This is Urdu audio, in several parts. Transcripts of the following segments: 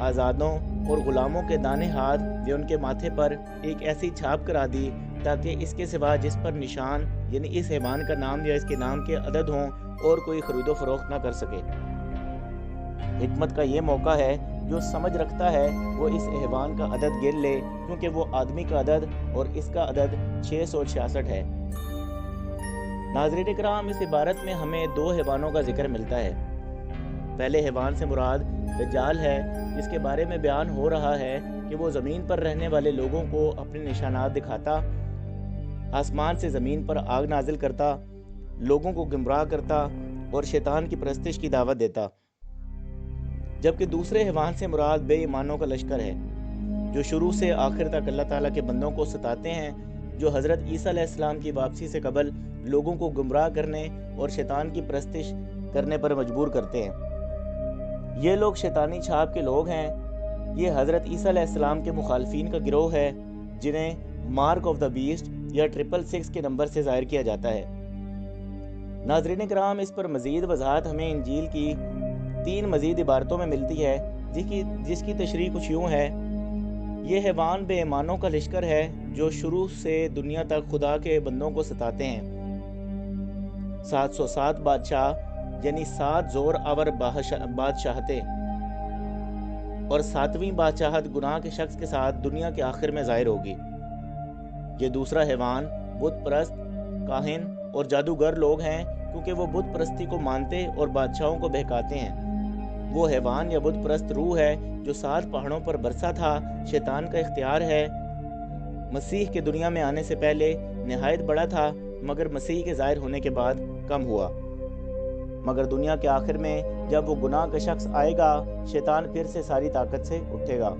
آزادوں اور غلاموں کے دانے ہاتھ نے ان کے ماتھے پر ایک ایسی چھاپ کرا دی تاکہ اس کے سوا جس پر نشان یعنی اس حیوان کا نام یا اس کے نام کے عدد ہوں اور کوئی خرید و فروخت نہ کر سکے۔ حکمت کا یہ موقع ہے، جو سمجھ رکھتا ہے وہ اس حیوان کا عدد گر لے، کیونکہ وہ آدمی کا عدد اور اس کا عدد 666 ہے۔ ناظرین کرام، اس عبارت میں ہمیں 2 حیوانوں کا ذکر ملتا ہے۔ پہلے حیوان سے مراد دجال ہے، جس کے بارے میں بیان ہو رہا ہے کہ وہ زمین پر رہنے والے لوگوں کو اپنے نشانات دکھاتا، آسمان سے زمین پر آگ نازل کرتا، لوگوں کو گمراہ کرتا اور شیطان کی پرستش کی دعوت دیتا۔ جبکہ دوسرے حیوان سے مراد بے ایمانوں کا لشکر ہے، جو شروع سے آخر تک اللہ تعالیٰ کے بندوں کو ستاتے ہیں، جو حضرت عیسیٰ علیہ السلام کی واپسی سے قبل لوگوں کو گمراہ کرنے اور شیطان کی پرستش کرنے پر مجبور کرتے ہیں۔ یہ لوگ شیطانی چھاپ کے لوگ ہیں۔ یہ حضرت عیسیٰ علیہ السلام کے مخالفین کا گروہ ہے، جنہیں مارک آف دا بیسٹ یا 666 کے نمبر سے ظاہر کیا جاتا ہے۔ ناظرین کرام، اس پر مزید وضاحت ہمیں انجیل کی 3 مزید عبارتوں میں ملتی ہے، جس کی تشریح کچھ یوں ہے: یہ حیوان بے ایمانوں کا لشکر ہے، جو شروع سے دنیا تک خدا کے بندوں کو ستاتے ہیں۔ 707 بادشاہ یعنی 7 زور آور بادشاہتیں اور 7ویں بادشاہت گناہ کے شخص کے ساتھ دنیا کے آخر میں ظاہر ہوگی۔ یہ دوسرا حیوان بت پرست، کاہن اور جادوگر لوگ ہیں، کیونکہ وہ بت پرستی کو مانتے اور بادشاہوں کو بہکاتے ہیں۔ وہ حیوان یا بت پرست روح ہے جو 7 پہاڑوں پر برسا تھا، شیطان کا اختیار ہے۔ مسیح کے دنیا میں آنے سے پہلے نہایت بڑا تھا، مگر مسیح کے ظاہر ہونے کے بعد کم ہوا۔ مگر دنیا کے آخر میں جب وہ گناہ کا شخص آئے گا، شیطان پھر سے ساری طاقت سے اٹھے گا۔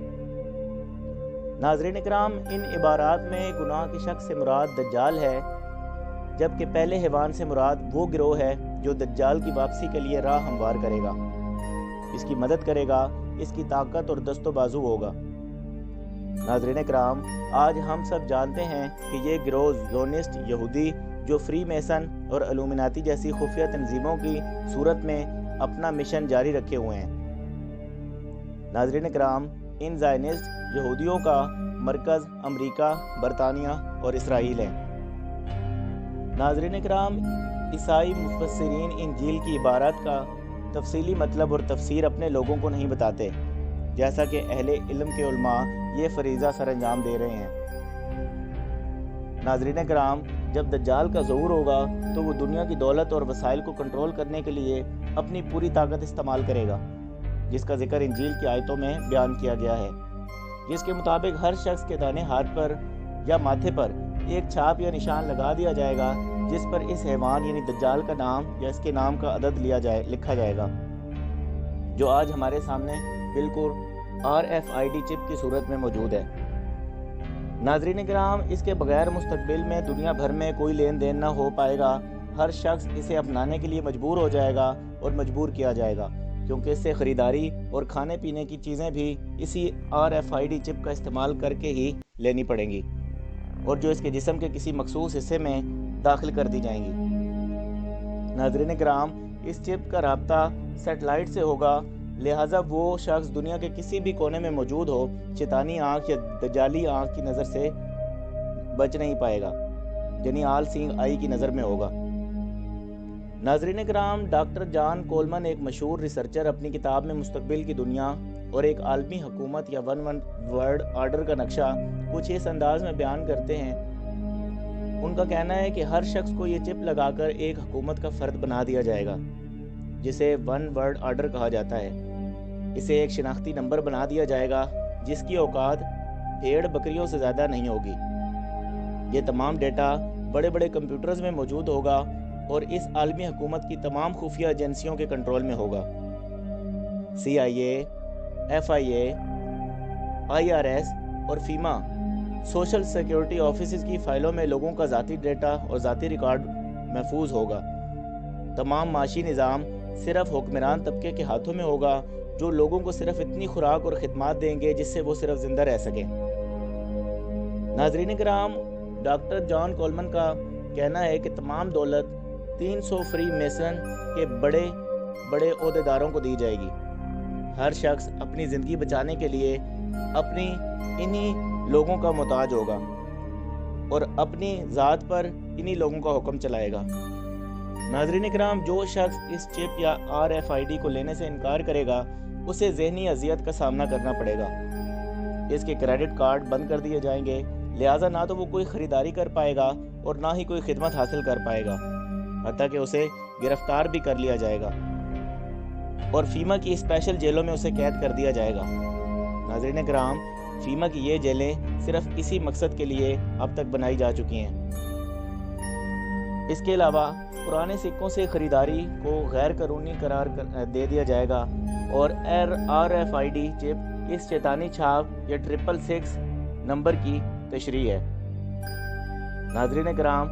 ناظرین کرام، ان عبارات میں گناہ کے شخص سے مراد دجال ہے، جبکہ پہلے حیوان سے مراد وہ گروہ ہے جو دجال کی واپسی کے لیے راہ ہموار کرے گا، اس کی مدد کرے گا، اس کی طاقت اور دست و بازو ہوگا۔ ناظرین کرام، آج ہم سب جانتے ہیں کہ یہ گروہ زیونسٹ یہودی جو فری میسن اور الومناتی جیسی خفیہ تنظیموں کی صورت میں اپنا مشن جاری رکھے ہوئے ہیں۔ ناظرین کرام، ان زائنسٹ یہودیوں کا مرکز امریکہ، برطانیہ اور اسرائیل ہے۔ ناظرین کرام، عیسائی مفسرین انجیل کی عبارت کا تفصیلی مطلب اور تفسیر اپنے لوگوں کو نہیں بتاتے، جیسا کہ اہل علم کے علماء یہ فریضہ سر انجام دے رہے ہیں۔ ناظرین کرام، جب دجال کا ظہور ہوگا تو وہ دنیا کی دولت اور وسائل کو کنٹرول کرنے کے لیے اپنی پوری طاقت استعمال کرے گا، جس کا ذکر انجیل کی آیتوں میں بیان کیا گیا ہے، جس کے مطابق ہر شخص کے دانے ہاتھ پر یا ماتھے پر ایک چھاپ یا نشان لگا دیا جائے گا، جس پر اس حیوان یعنی دجال کا نام یا اس کے نام کا عدد لکھا جائے گا، جو آج ہمارے سامنے بالکل RFID چپ کی صورت میں موجود ہے۔ ناظرین کرام، اس کے بغیر مستقبل میں دنیا بھر میں کوئی لین دین نہ ہو پائے گا۔ ہر شخص اسے اپنانے کے لیے مجبور ہو جائے گا اور مجبور کیا جائے گا، کیونکہ اس سے خریداری اور کھانے پینے کی چیزیں بھی اسی RFID چپ کا استعمال کر کے ہی لینی پڑیں گی، اور جو اس کے جسم کے کسی مخصوص حصے میں داخل کر دی جائیں گی۔ ناظرین کرام، اس چپ کا رابطہ سیٹلائٹ سے ہوگا، لہٰذا وہ شخص دنیا کے کسی بھی کونے میں موجود ہو، شیطانی آنکھ یا دجالی آنکھ کی نظر سے بچ نہیں پائے گا، یعنی آل سینگ آئی کی نظر میں ہوگا۔ ناظرین کرام، ڈاکٹر جان کولمن ایک مشہور ریسرچر اپنی کتاب میں مستقبل کی دنیا اور ایک عالمی حکومت یا ون ورلڈ آرڈر کا نقشہ کچھ اس انداز میں بیان کرتے ہیں۔ ان کا کہنا ہے کہ ہر شخص کو یہ چپ لگا کر ایک حکومت کا فرد بنا دیا جائے گا، جسے ون ورلڈ آرڈر کہا جاتا ہے۔ اسے ایک شناختی نمبر بنا دیا جائے گا، جس کی اوقات بھیڑ بکریوں سے زیادہ نہیں ہوگی۔ یہ تمام ڈیٹا بڑے بڑے کمپیوٹرز میں موجود ہوگا اور اس عالمی حکومت کی تمام خفیہ ایجنسیوں کے کنٹرول میں ہوگا۔ CIA، FIA، IRS اور FEMA سوشل سیکیورٹی آفیسز کی فائلوں میں لوگوں کا ذاتی ڈیٹا اور ذاتی ریکارڈ محفوظ ہوگا۔ تمام معاشی نظام صرف حکمران طبقے کے ہاتھوں میں ہوگا، جو لوگوں کو صرف اتنی خوراک اور خدمات دیں گے جس سے وہ صرف زندہ رہ سکیں۔ ناظرین کرام، ڈاکٹر جان کولمن کا کہنا ہے کہ تمام دولت 300 فری میسن کے بڑے بڑے عہدیداروں کو دی جائے گی۔ ہر شخص اپنی زندگی بچانے کے لیے اپنی انہی لوگوں کا محتاج ہوگا اور اپنی ذات پر انہی لوگوں کا حکم چلائے گا۔ ناظرین اکرام، جو شخص اس چپ یا RFID کو لینے سے انکار کرے گا اسے ذہنی اذیت کا سامنا کرنا پڑے گا۔ اس کے کریڈٹ کارڈ بند کر دیے جائیں گے، لہٰذا نہ تو وہ کوئی خریداری کر پائے گا اور نہ ہی کوئی خدمت حاصل کر پائے گا، حتیٰ کہ اسے گرفتار بھی کر لیا جائے گا اور فیما کی اسپیشل جیلوں میں اسے قید کر دیا جائے گا۔ ناظرین اکرام، فیما کی یہ جیلیں صرف اسی مقصد کے لیے اب تک بنائی جا چکی ہیں۔ اس کے علاوہ پرانے سکوں سے خریداری کو غیر قانونی قرار دے دیا جائے گا اور RFID چپ اس شیطانی چھاپ یا 666 نمبر کی تشریح ہے۔ ناظرین اکرام،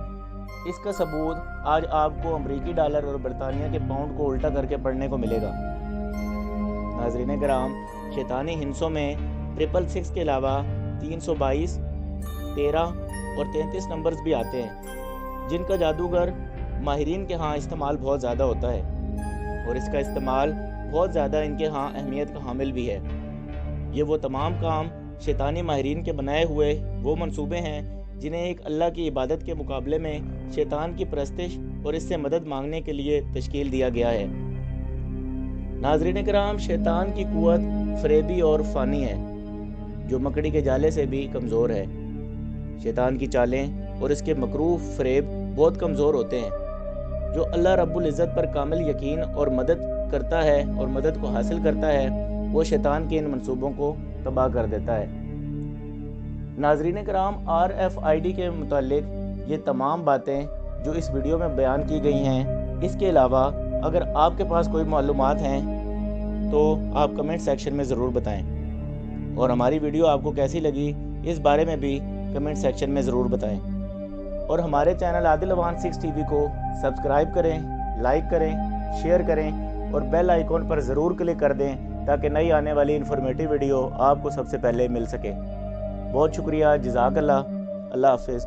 اس کا ثبوت آج آپ کو امریکی ڈالر اور برطانیہ کے پاؤنڈ کو الٹا کر کے پڑھنے کو ملے گا۔ ناظرین اکرام، شیطانی ہندسوں میں 666 کے علاوہ 322، 13 اور 33 نمبرز بھی آتے ہیں، جن کا جادوگر ماہرین کے ہاں استعمال بہت زیادہ ہوتا ہے اور اس کا استعمال بہت زیادہ ان کے ہاں اہمیت کا حامل بھی ہے۔ یہ وہ تمام کام شیطانی ماہرین کے بنائے ہوئے وہ منصوبے ہیں جنہیں ایک اللہ کی عبادت کے مقابلے میں شیطان کی پرستش اور اس سے مدد مانگنے کے لیے تشکیل دیا گیا ہے۔ ناظرین کرام، شیطان کی قوت فریبی اور فانی ہے، جو مکڑی کے جالے سے بھی کمزور ہے۔ شیطان کی چالیں اور اس کے مکروہ فریب بہت کمزور ہوتے ہیں۔ جو اللہ رب العزت پر کامل یقین اور مدد کرتا ہے اور مدد کو حاصل کرتا ہے، وہ شیطان کے ان منصوبوں کو تباہ کر دیتا ہے۔ ناظرین کرام، RFID کے متعلق یہ تمام باتیں جو اس ویڈیو میں بیان کی گئی ہیں، اس کے علاوہ اگر آپ کے پاس کوئی معلومات ہیں تو آپ کمنٹ سیکشن میں ضرور بتائیں، اور ہماری ویڈیو آپ کو کیسی لگی اس بارے میں بھی کمنٹ سیکشن میں ضرور بتائیں، اور ہمارے چینل عادل اوان 6 TV کو سبسکرائب کریں، لائک کریں، شیئر کریں اور بیل آئیکن پر ضرور کلک کر دیں تاکہ نئی آنے والی انفارمیٹیو ویڈیو آپ کو سب سے پہلے مل سکے۔ بہت شکریہ، جزاک اللہ، اللہ حافظ۔